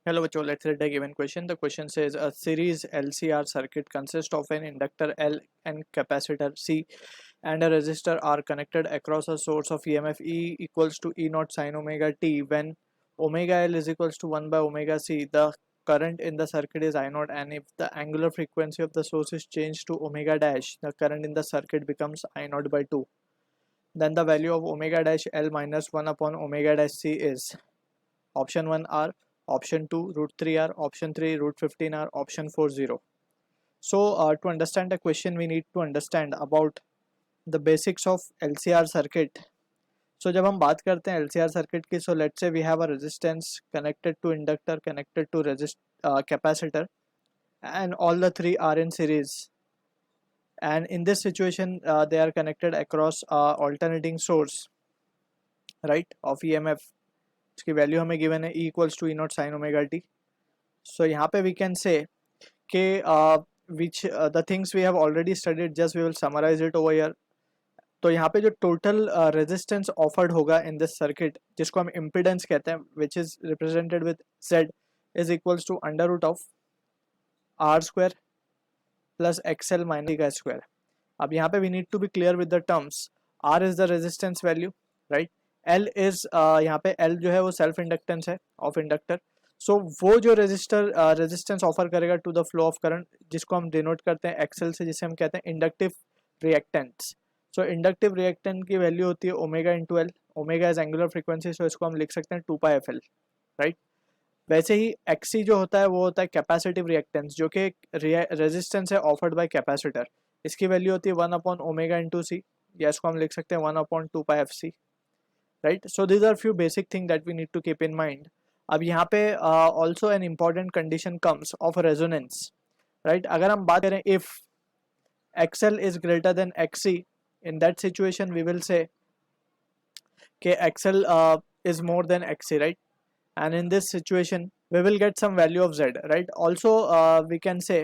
Hello, bachcho. Let's read the given question. The question says a series LCR circuit consists of an inductor L and capacitor C and a resistor R connected across a source of EMF E equals to E naught sin omega t when omega L is equals to 1 by omega C. The current in the circuit is I naught, and if the angular frequency of the source is changed to omega dash, the current in the circuit becomes I naught by 2. Then the value of omega dash L minus 1 upon omega dash C is option 1 R, option 2 root 3 R, option 3 root 15 R, option 4 0. So to understand the question we need to understand about the basics of LCR circuit. So जब हम बात करते हैं LCR circuit की, so let's say we have a resistance connected to inductor connected to capacitor, and all the three are in series, and in this situation they are connected across alternating source, right, of EMF. इसकी value हमें given है E equals to E naught sin omega t. So यहाँ पे we can say कि which the things we have already studied, just we will summarize it over here. तो यहाँ पे जो टोटल रेजिस्टेंस ऑफर्ड होगा इन दिस सर्किट, जिसको हम इम्पिडेंस कहते हैं, which is represented with Z is equals to under root of R square plus XL minus का स्क्वायर. अब यहाँ पे we need to be clear with the terms. R is the resistance value, right. L is यहाँ पे L जो है वो self inductance है ऑफ इंडक्टर. सो वो जो रेजिस्टेंस ऑफर करेगा to the flow of current, जिसको हम डिनोट करते हैं XL से, जिसे हम कहते हैं inductive reactance. So inductive reactant की वैल्यू होती है omega into L. Omega is angular frequency, so इसको हम लिख सकते हैं 2πfl, राइट. वैसे ही XC जो होता है वो होता है कैपेसिटिव रिएक्टेंस, जो कि रेजिस्टेंस है ऑफर्ड बाय कैपेसिटर. इसकी वैल्यू होती है 1 अपॉन ओमेगा इंटू सी, या इसको हम लिख सकते हैं 1 upon 2πfc, right. So these are few basic thing that we need to keep in mind. अब यहाँ पे also an important condition comes of resonance, right. अगर हम बात करें if XL is greater than XC, in that situation we will say okay, XL is more than XC, right. And in this situation we will get some value of Z, right. Also we can say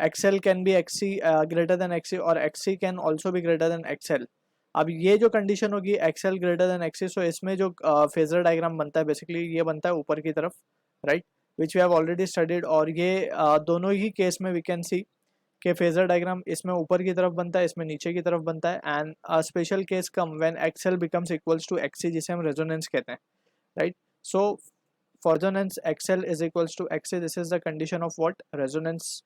XL can be XC greater than XC, or XC can also be greater than XL. अब ये जो condition होगी XL greater than XC, सो इसमें जो phasor diagram बनता है basically ये बनता है ऊपर की तरफ, right, which we have already studied. और ये दोनों ही केस में वी कैन सी के फेजर डायग्राम इसमें ऊपर की तरफ बनता है, इसमें नीचे की तरफ बनता है. And special case come when XL becomes equals to XC, जिसे हम रेजोनेंस कहते हैं, right. So for resonance XL is equals to XC, this is the condition of what, resonance.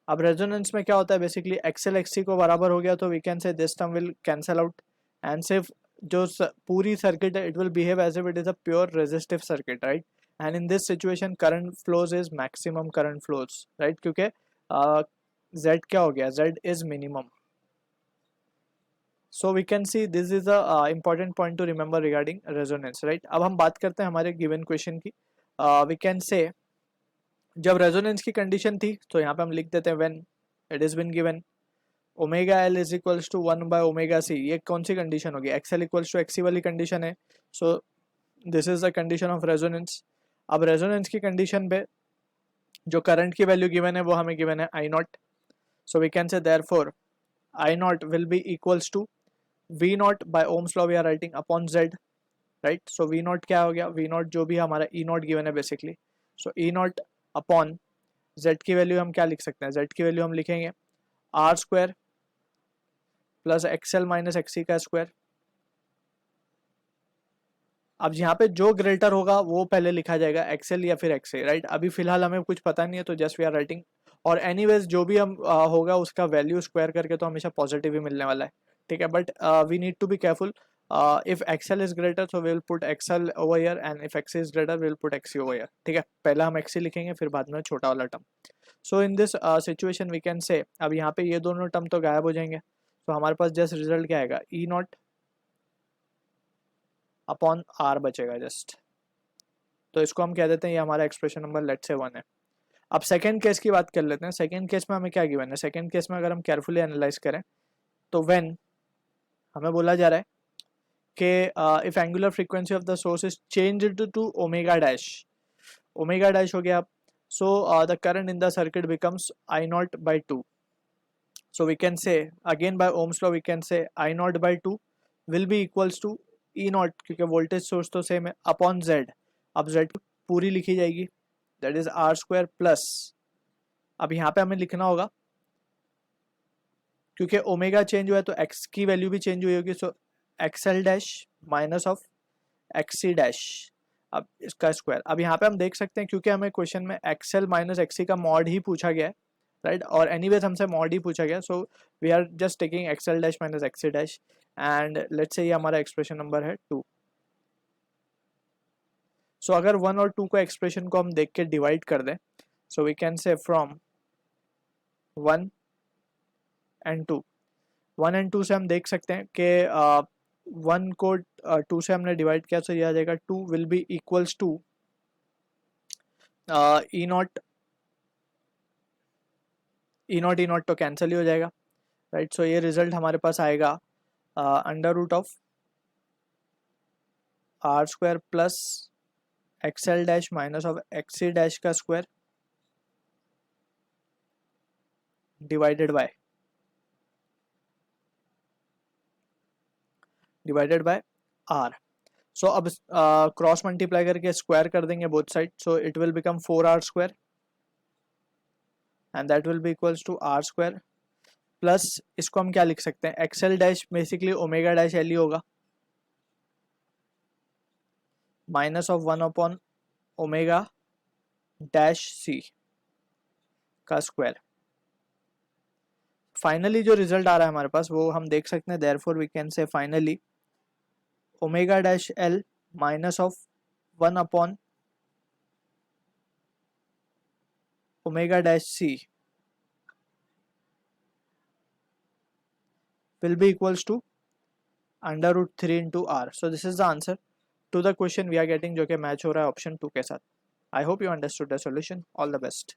अब रेजोनेंस में क्या होता है बेसिकली, XL XC को बराबर हो गया तो we can say this term will cancel out, and सिर्फ जो पूरी सर्किट है it will behave as if it is a pure resistive circuit, right. And in this situation current flows is maximum current flows, right, क्योंकि Z क्या हो गया, Z is minimum. So we can see this is a important point to remember regarding resonance, right. अब हम बात करते हैं हमारे गिवन क्वेश्चन की. वी कैन से जब रेजोनेंस की कंडीशन थी तो यहाँ पे हम लिख देते हैं when it is been given omega L is equals to 1 by omega C. ये कौन सी कंडीशन होगी, XL इक्वल्स टू XC वाली कंडीशन है. So this is the condition of resonance. अब रेजोनेंस की कंडीशन पे जो करंट की वैल्यू गिवन है वो हमें गिवन है I naught. So we can say therefore I naught will be equals to V naught by ohm's law we are writing upon Z, right. So V naught क्या हो गया, V naught जो भी हमारा E नॉट गिवन है basically, so E naught upon Z की value हम क्या लिख सकते हैं, Z की वैल्यू हम लिखेंगे R square plus XL minus XC का स्क्वायर. अब यहाँ पे जो ग्रेटर होगा वो पहले लिखा जाएगा, XL या फिर XC, राइट. अभी फिलहाल हमें कुछ पता नहीं है तो जस्ट वी आर राइटिंग. और एनीवेज जो भी हम होगा उसका वैल्यू स्क्वायर करके तो हमेशा पॉजिटिव ही मिलने वाला है, ठीक है. But we need to be careful. If XL is greater so we will put XL over here, and if XC is greater we will put XC over here, ठीक है. पहला हम XC लिखेंगे फिर बाद में छोटा वाला term. So in this situation we can say, अब यहाँ पे ये दोनों टर्म तो गायब हो जाएंगे, तो हमारे पास जस्ट रिजल्ट क्या आएगा, E नॉट अपॉन R बचेगा जस्ट. तो इसको हम कह देते हैं ये हमारा एक्सप्रेशन नंबर लेट्स से 1 है. अब सेकंड केस की बात कर लेते हैं. सेकंड केस में हमें क्या गिवन है, सेकंड केस में अगर हम केयरफुली एनालाइज करें तो व्हेन हमें बोला जा रहा है कि if angular frequency of the source is changed to omega dash, omega dash हो गया, so the current in the circuit becomes I naught by 2. So we can say again by ohm's law we can say I naught by 2 will be equals to E naught, क्योंकि voltage source तो same है, upon Z. अब z पूरी लिखी जाएगी, that is R square plus, अब यहाँ पे हमें लिखना होगा क्योंकि ओमेगा चेंज हुआ है तो x की वैल्यू भी चेंज हुई होगी, so XL dash minus of XC dash, अब इसका स्क्वायर। अब यहाँ पे हम देख सकते हैं क्योंकि हमें क्वेश्चन में एक्सएल माइनस एक्सी का मॉड ही पूछा गया है, राइट, और एनीवेज हमसे मॉड ही पूछा गया, so we are just taking XL dash minus XC dash and let's say ये हमारा एक्सप्रेशन नंबर है 2। सो अगर 1 और 2 को एक्सप्रेशन को हम देख के डिवाइड कर दें, so we can say from 1 and 2, 1 and 2 से हम देख सकते हैं कि 1 को 2 से हमने डिवाइड किया तो ये आ जाएगा 2 will be equals to E naught तो कैंसिल ही हो जाएगा, राइट। सो ये रिजल्ट हमारे पास आएगा under root of R square plus XL dash minus of XC dash का square divided by R. So अब क्रॉस मल्टीप्लाई करके स्क्वायर कर देंगे both side, so it will become 4r square and that will be equals to R square plus, इसको हम क्या लिख सकते हैं, XL dash basically omega dash L ही होगा, minus of 1 upon omega dash C का स्क्वायर। फाइनली जो रिजल्ट आ रहा है हमारे पास वो हम देख सकते हैं, therefore we can say finally omega dash L minus of 1 upon omega dash C will be equals to under root 3 into R. So this is the answer to the question we are getting, जो कि match हो रहा है option 2 के साथ। I hope you understood the solution. All the best.